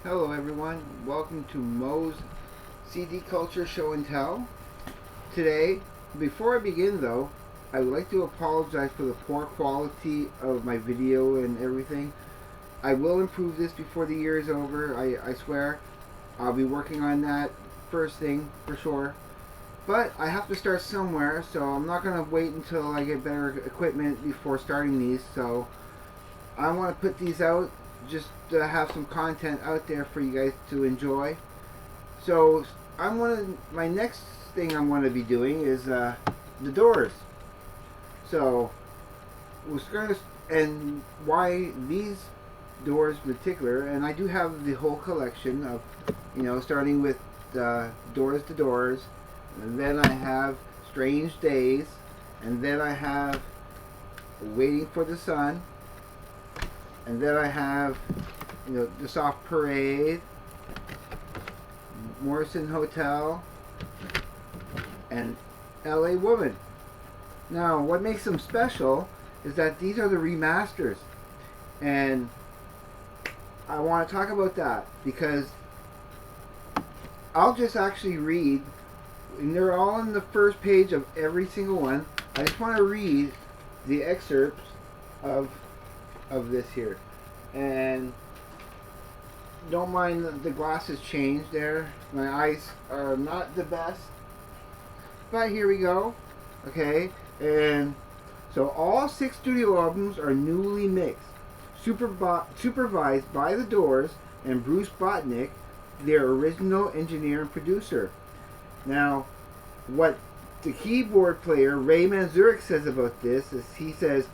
Hello everyone, welcome to Moe's CD Culture Show and Tell. Today, before I begin though, I would like to apologize for the poor quality of my video and everything. I will improve this before the year is over, I swear. I'll be working on that first thing for sure. But I have to start somewhere, so I'm not going to wait until I get better equipment before starting these. So I want to put these out just to have some content out there for you guys to enjoy. So my next thing I'm going to be doing is the Doors. So we're going to, and why these Doors in particular, and I do have the whole collection of, starting with Doors to Doors, and then I have Strange Days, and then I have Waiting for the Sun, and then I have, The Soft Parade, Morrison Hotel, and LA Woman. Now, what makes them special is that these are the remasters. And I want to talk about that because I'll just actually read, and they're all on the first page of every single one. I just want to read the excerpts of this here. And don't mind the glasses changed there. My eyes are not the best. But here we go. Okay. And so all 6 studio albums are newly mixed, supervised by The Doors and Bruce Botnick, their original engineer and producer. Now, what the keyboard player Ray Manzurek says about this is he says,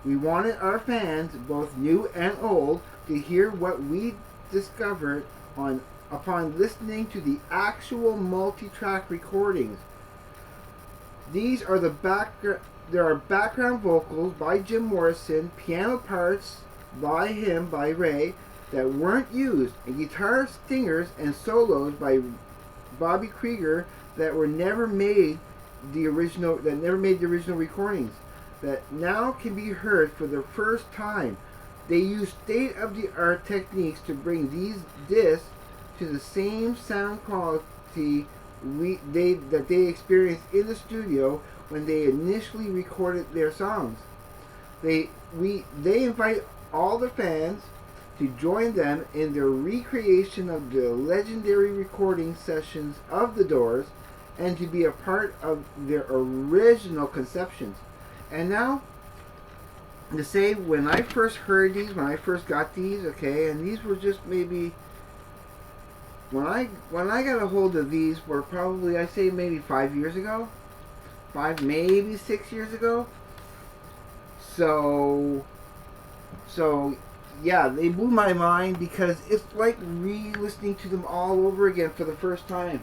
"We wanted our fans, both new and old, to hear what we discovered upon listening to the actual multi-track recordings. There are background vocals by Jim Morrison, piano parts by Ray, that weren't used, and guitar stingers and solos by Bobby Krieger that never made the original recordings, that now can be heard for the first time. They use state-of-the-art techniques to bring these discs to the same sound quality that they experienced in the studio when they initially recorded their songs. They invite all the fans to join them in their recreation of the legendary recording sessions of The Doors and to be a part of their original conceptions." And now, to say, when I first heard these, when I first got these, okay, and these were just maybe, when I got a hold of these were probably, I say maybe 5 years ago, maybe 6 years ago. So yeah, they blew my mind because it's like re-listening to them all over again for the first time.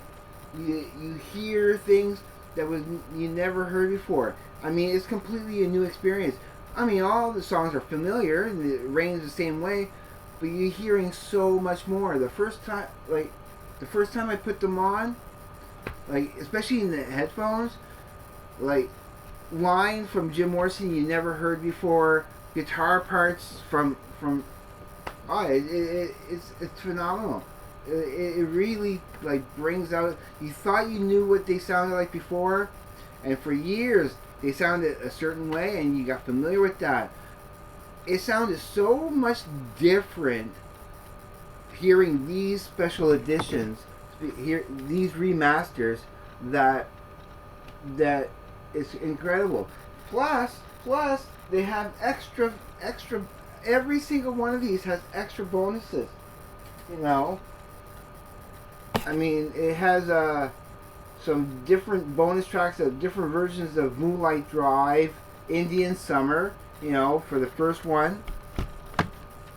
You hear things that you never heard before. I mean, it's completely a new experience. I mean, all the songs are familiar and it rings the same way, but you're hearing so much more. The first time I put them on, like especially in the headphones, like line from Jim Morrison you never heard before, guitar parts from it's phenomenal. It really like brings out. You thought you knew what they sounded like before, and for years they sounded a certain way, and you got familiar with that. It sounded so much different hearing these special editions, these remasters, that it's incredible. Plus, they have extra. Every single one of these has extra bonuses. I mean, it has some different bonus tracks of different versions of Moonlight Drive, Indian Summer, for the first one.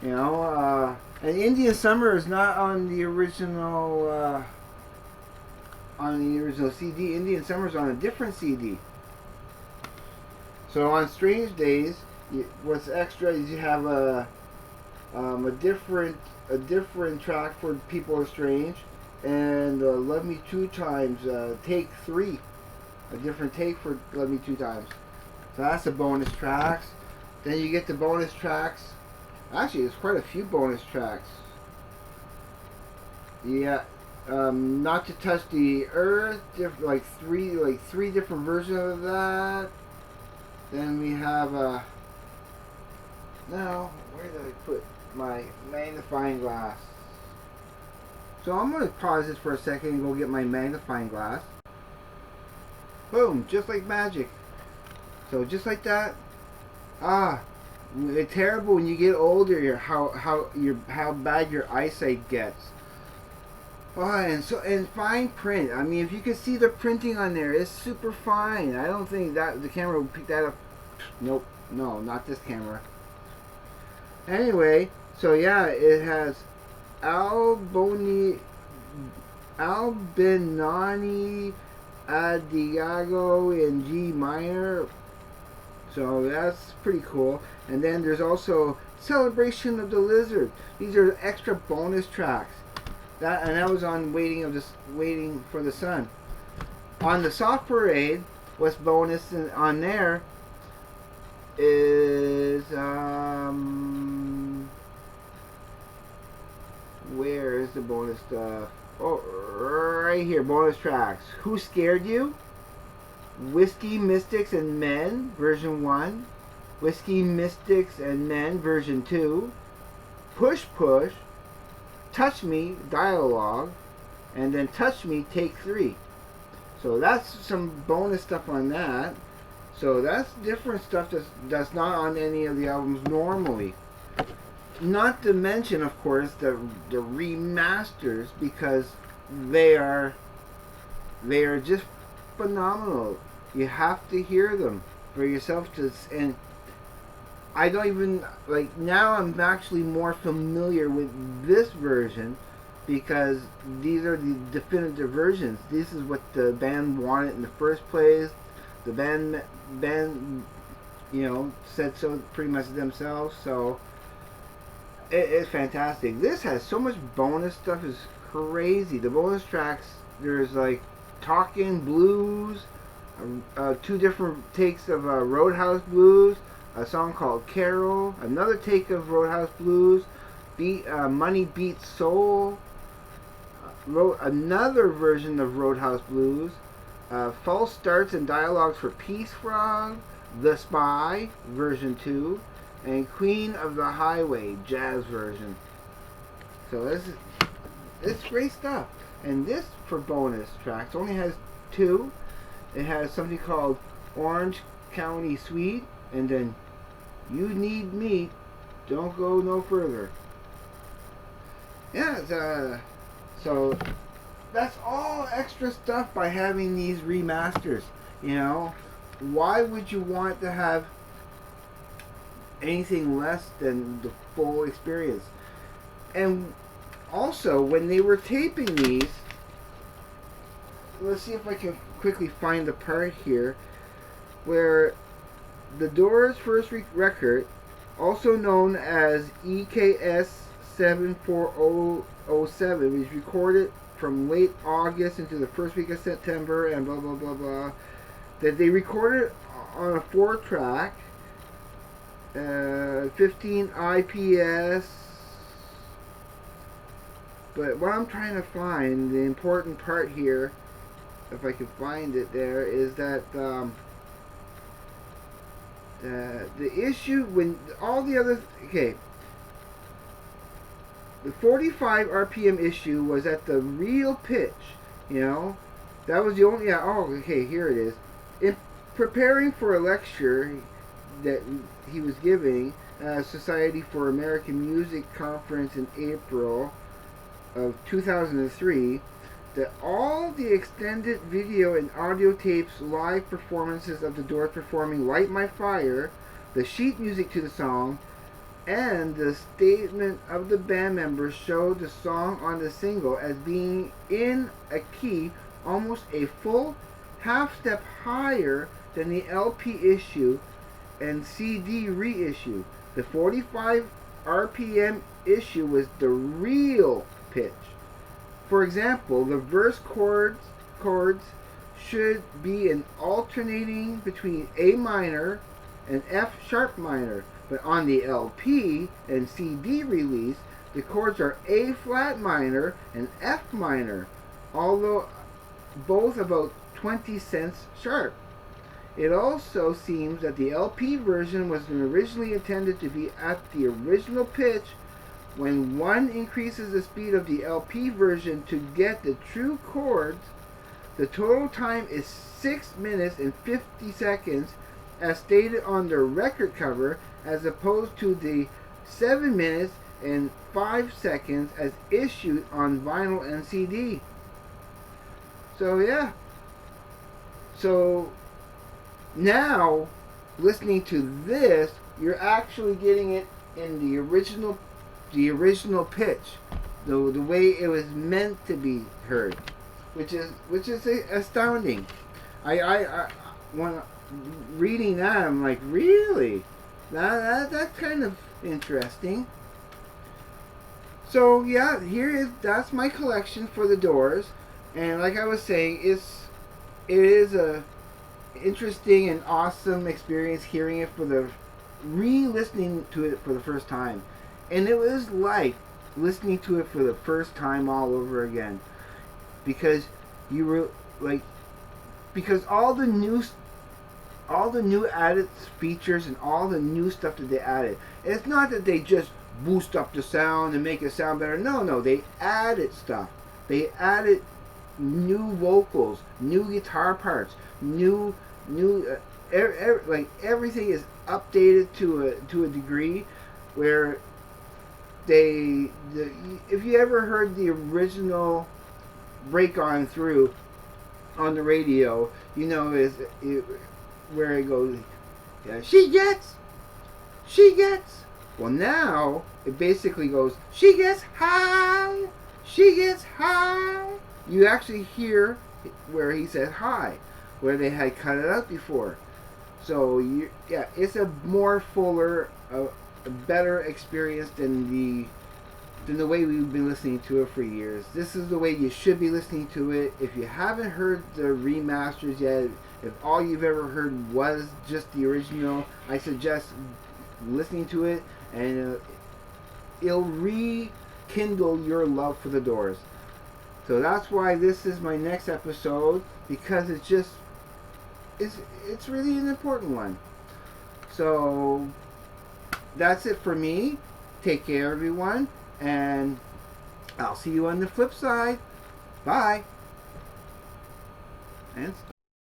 And Indian Summer is not on the original CD. Indian Summer is on a different CD. So on Strange Days, what's extra is you have a different track for People Are Strange, and Love Me Two Times, take 3, a different take for Love Me Two Times. So that's the bonus tracks. Then you get the bonus tracks. Actually, there's quite a few bonus tracks. Yeah, not to touch the earth. Like three different versions of that. Then we have now where did I put my magnifying glass? So I'm gonna pause this for a second and go get my magnifying glass. Boom, just like magic. So just like that. Ah, it's terrible when you get older. How bad your eyesight gets. Oh, and fine print. I mean, if you can see the printing on there, it's super fine. I don't think that the camera will pick that up. Nope, no, not this camera. Anyway, so yeah, it has Albinoni Adiago in G minor. So that's pretty cool. And then there's also Celebration of the Lizard. These are extra bonus tracks. That was on Waiting for the Sun. On the Soft Parade, what's bonus on there is where is the bonus stuff? Oh, right here, bonus tracks. Who Scared You? Whiskey Mystics and Men version 1, Whiskey Mystics and Men version 2, Push Push, Touch Me Dialogue, and then Touch Me Take 3. So that's some bonus stuff on that. So that's different stuff that's not on any of the albums normally. Not to mention, of course, the remasters, because they are just phenomenal. You have to hear them for yourself and I don't even like now. I'm actually more familiar with this version because these are the definitive versions. This is what the band wanted in the first place. The band said so pretty much themselves. So it's fantastic. This has so much bonus stuff. Is crazy. The bonus tracks. There's like Talking Blues, 2 different takes of Roadhouse Blues, a song called Carol, another take of Roadhouse Blues, Money Beats Soul, another version of Roadhouse Blues, False Starts and Dialogues for Peace Frog, The Spy, version 2, and Queen of the Highway, jazz version. So it's great stuff. And this, for bonus tracks, only has 2. It has something called Orange County Suite, and then You Need Me, Don't Go No Further. Yeah, so that's all extra stuff by having these remasters. Why would you want to have anything less than the full experience? And also, when they were taping these, let's see if I can quickly find the part here where the Doors' first record, also known as EKS 74007, was recorded from late August into the first week of September and blah blah blah blah. That they recorded on a 4-track, 15 IPS. But what I'm trying to find, the important part here, if I can find it there, is that the issue when all the other the 45 RPM issue was at the real pitch. That was the only. Here it is. In preparing for a lecture that he was giving at Society for American Music conference in April of 2003, that all the extended video and audio tapes, live performances of the Doors performing Light My Fire, the sheet music to the song, and the statement of the band members showed the song on the single as being in a key almost a full half step higher than the LP issue and CD reissue. The 45 RPM issue was the real pitch. For example, the verse chords should be an alternating between A minor and F sharp minor. But on the LP and CD release, the chords are A flat minor and F minor, although both about 20 cents sharp. It also seems that the LP version was originally intended to be at the original pitch. When one increases the speed of the LP version to get the true chords, the total time is 6 minutes and 50 seconds as stated on the record cover, as opposed to the 7 minutes and 5 seconds as issued on vinyl and CD. So yeah. So now, listening to this, you're actually getting it in the original pitch, the way it was meant to be heard, which is astounding. I when reading that, I'm like, really? That's kind of interesting. So yeah, that's my collection for the Doors, and like I was saying, it is a interesting and awesome experience hearing it re-listening to it for the first time, and it was like listening to it for the first time all over again, because you were like, because all the new added features and all the new stuff that they added. It's not that they just boost up the sound and make it sound better. No, they added stuff. They added new vocals, new guitar parts, like everything is updated to a degree where if you ever heard the original Break On Through on the radio, you know where it goes, yeah, she gets. Well, now it basically goes, she gets high. You actually hear where he said high, where they had cut it out before. So it's a more fuller, a better experience than the way we've been listening to it for years. This is the way you should be listening to it. If you haven't heard the remasters yet, if all you've ever heard was just the original, I suggest listening to it, and it'll rekindle your love for the Doors. So that's why this is my next episode, because it's really an important one. So that's it for me. Take care, everyone, and I'll see you on the flip side. Bye. And stop.